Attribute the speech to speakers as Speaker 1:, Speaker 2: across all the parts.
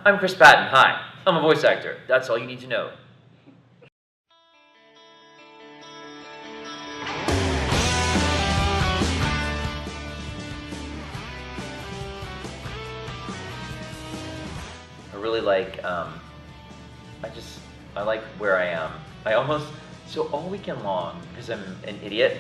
Speaker 1: I'm Chris Patton. Hi. I'm a voice actor. That's all you need to know. I really like, I like where I am. So all weekend long, because I'm an idiot,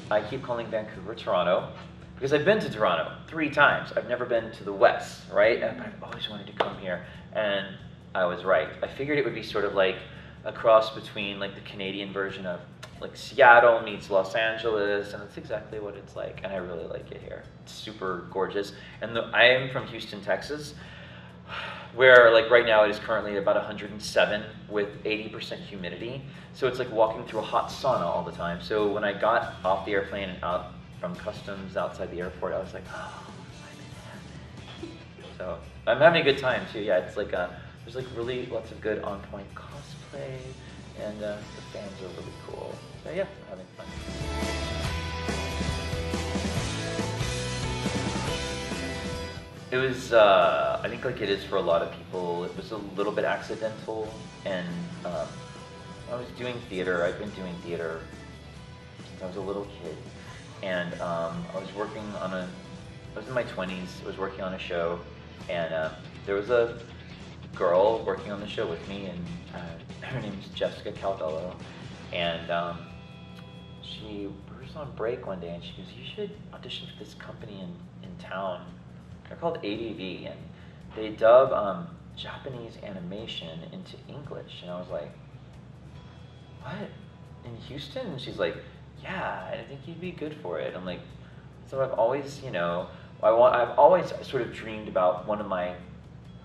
Speaker 1: I keep calling Vancouver Toronto, because I've been to Toronto 3 times. I've never been to the West, right? But I've always wanted to come here, and I was right. I figured it would be sort of like a cross between like the Canadian version of like Seattle meets Los Angeles, and that's exactly what it's like, and I really like it here. It's super gorgeous. And I am from Houston, Texas, where like right now it is currently about 107 with 80% humidity. So it's like walking through a hot sauna all the time. So when I got off the airplane and out from customs outside the airport, I was like, oh, I'm in heaven. So I'm having a good time too. Yeah, it's like there's like really lots of good on-point cosplay, and the fans are really cool. So yeah, I'm having fun. It was, I think like it is for a lot of people, it was a little bit accidental, and I was doing theater. I've been doing theater since I was a little kid, and I was in my 20s, I was working on a show, and there was a girl working on the show with me, and her name is Jessica Calvello, and she was on break one day, and she goes, you should audition for this company in town. They're called ADV, and they dub Japanese animation into English. And I was like, what? In Houston? And she's like, yeah, I think you'd be good for it. I'm like, so I've always, I've always sort of dreamed about one of my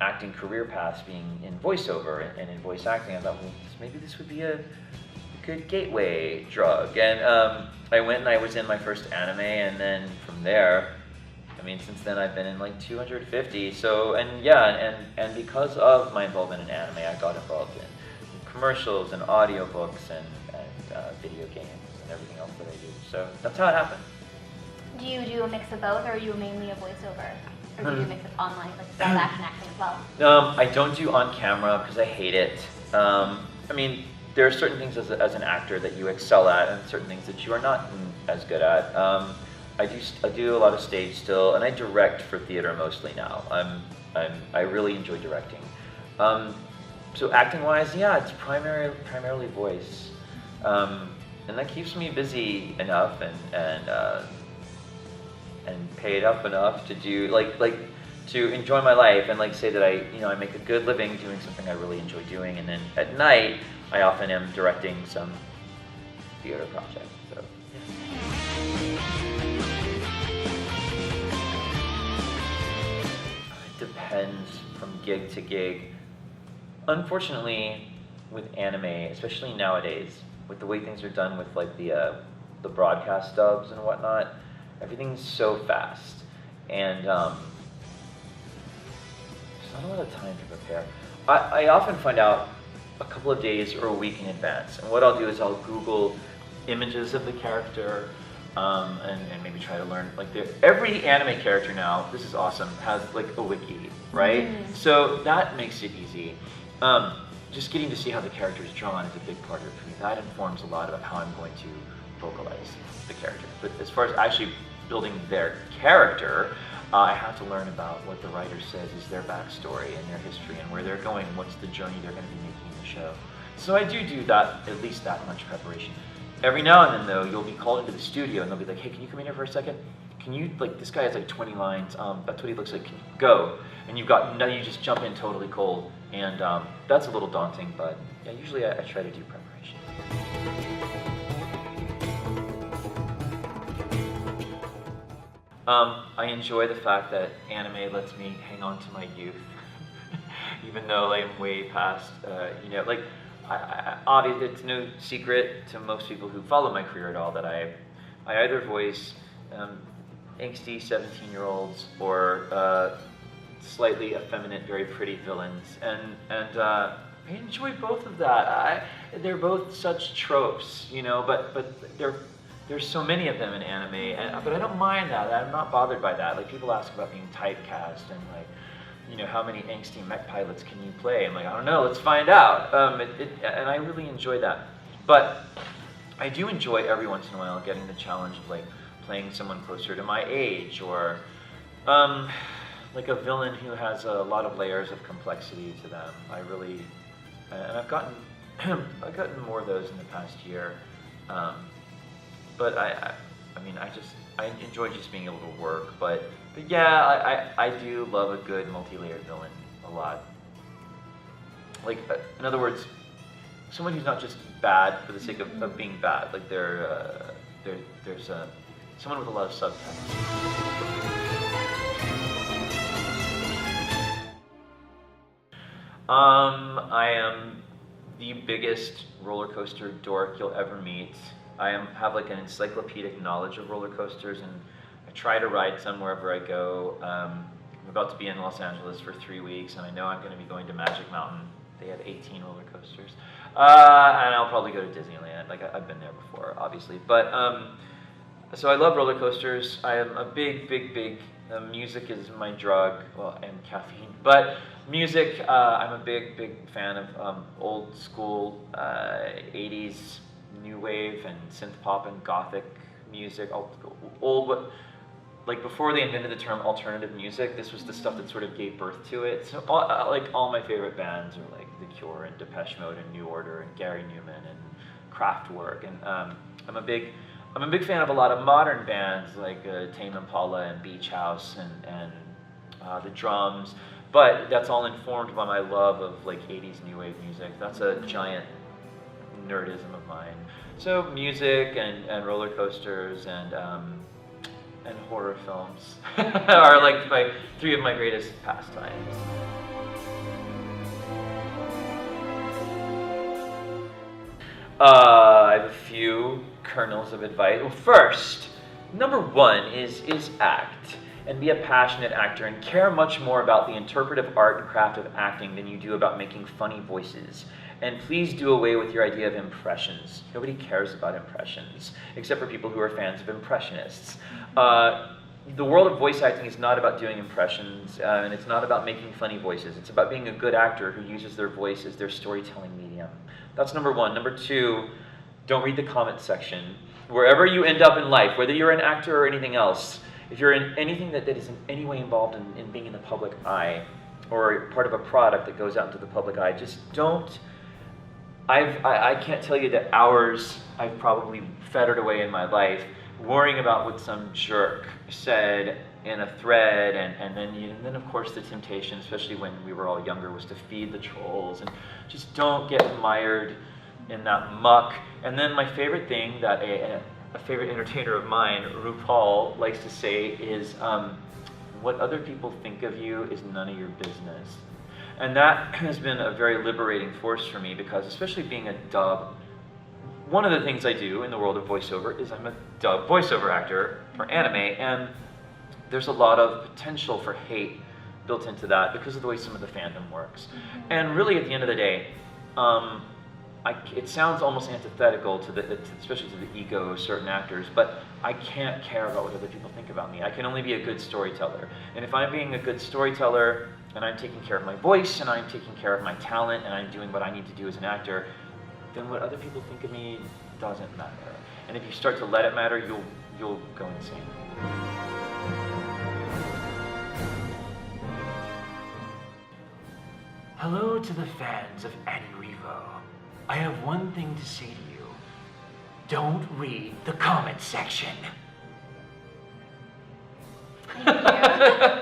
Speaker 1: acting career paths being in voiceover and in voice acting. I thought, well, maybe this would be a good gateway drug. And I went and I was in my first anime, and then from there, since then I've been in like 250. So, and yeah, and because of my involvement in anime, I got involved in commercials and audiobooks and video games and everything else that I do. So that's how it happened.
Speaker 2: Do you do a mix of both, or are you mainly a voiceover? Or do you do a mix of online, like live action acting as well?
Speaker 1: I don't do on camera because I hate it. There are certain things as an actor that you excel at, and certain things that you are not as good at. I do a lot of stage still, and I direct for theater mostly now. I really enjoy directing. So acting-wise, yeah, it's primarily voice, and that keeps me busy enough and paid up enough to do to enjoy my life and say that I make a good living doing something I really enjoy doing, and then at night I often am directing some theater project. So. Depends from gig to gig. Unfortunately, with anime, especially nowadays, with the way things are done with the broadcast dubs and whatnot, everything's so fast, and there's not a lot of time to prepare. I often find out a couple of days or a week in advance, and what I'll do is I'll Google images of the character, and maybe try to learn, every anime character now, this is awesome, has a wiki, right? So that makes it easy. Just getting to see how the character is drawn is a big part of it for me. That informs a lot about how I'm going to vocalize the character. But as far as actually building their character, I have to learn about what the writer says is their backstory and their history and where they're going, what's the journey they're going to be making in the show. So I do that, at least that much preparation. Every now and then, though, you'll be called into the studio and they'll be like, hey, can you come in here for a second? Can you, this guy has 20 lines, that's what he looks like, can you go? And you just jump in totally cold, and that's a little daunting, but yeah, usually I try to do preparation. I enjoy the fact that anime lets me hang on to my youth, even though I'm way past, obviously it's no secret to most people who follow my career at all that I either voice angsty 17-year-olds or slightly effeminate, very pretty villains, and I enjoy both of that. They're both such tropes, but there's so many of them in anime, but I don't mind that. I'm not bothered by that. People ask about being typecast and how many angsty mech pilots can you play? I'm like, I don't know, let's find out. And I really enjoy that. But I do enjoy every once in a while getting the challenge of like playing someone closer to my age, or like a villain who has a lot of layers of complexity to them. And I've gotten more of those in the past year. But I enjoy just being able to work. But yeah, I do love a good multi-layered villain a lot. Like, in other words, someone who's not just bad for the sake of being bad. Like there's someone with a lot of subtext. I am the biggest roller coaster dork you'll ever meet. I have like an encyclopedic knowledge of roller coasters, and I try to ride some wherever I go. I'm about to be in Los Angeles for 3 weeks, and I know I'm going to be going to Magic Mountain. They have 18 roller coasters. And I'll probably go to Disneyland. Like, I've been there before, obviously. But, so I love roller coasters. I am a big music is my drug, well, and caffeine. But music, I'm a big fan of old school 80s new wave and synth pop and gothic music. Old, like before they invented the term alternative music, this was the stuff that sort of gave birth to it. So all my favorite bands are like The Cure and Depeche Mode and New Order and Gary Newman and Kraftwerk. And I'm a big fan of a lot of modern bands like Tame Impala and Beach House and the Drums. But that's all informed by my love of like 80s new wave music. That's a giant nerdism of mine. So music and roller coasters and horror films are like three of my greatest pastimes. I have a few kernels of advice. Well, first, number one is act, and be a passionate actor, and care much more about the interpretive art and craft of acting than you do about making funny voices. And please do away with your idea of impressions. Nobody cares about impressions, except for people who are fans of impressionists. The world of voice acting is not about doing impressions, and it's not about making funny voices. It's about being a good actor who uses their voice as their storytelling medium. That's number one. Number two, don't read the comment section. Wherever you end up in life, whether you're an actor or anything else, if you're in anything that is in any way involved in being in the public eye, or part of a product that goes out into the public eye, just don't. I can't tell you the hours I've probably fettered away in my life worrying about what some jerk said in a thread, and then of course the temptation, especially when we were all younger, was to feed the trolls, and just don't get mired in that muck. And then my favorite thing that a favorite entertainer of mine, RuPaul, likes to say is, what other people think of you is none of your business. And that has been a very liberating force for me, because especially being a dub, one of the things I do in the world of voiceover is I'm a dub voiceover actor for anime, and there's a lot of potential for hate built into that because of the way some of the fandom works. And really, at the end of the day, it sounds almost antithetical to especially to the ego of certain actors, but I can't care about what other people think about me. I can only be a good storyteller. And if I'm being a good storyteller, and I'm taking care of my voice, and I'm taking care of my talent, and I'm doing what I need to do as an actor, then what other people think of me doesn't matter. And if you start to let it matter, you'll go insane. Hello to the fans of Anirevo. I have one thing to say to you. Don't read the comment section.
Speaker 2: Thank you.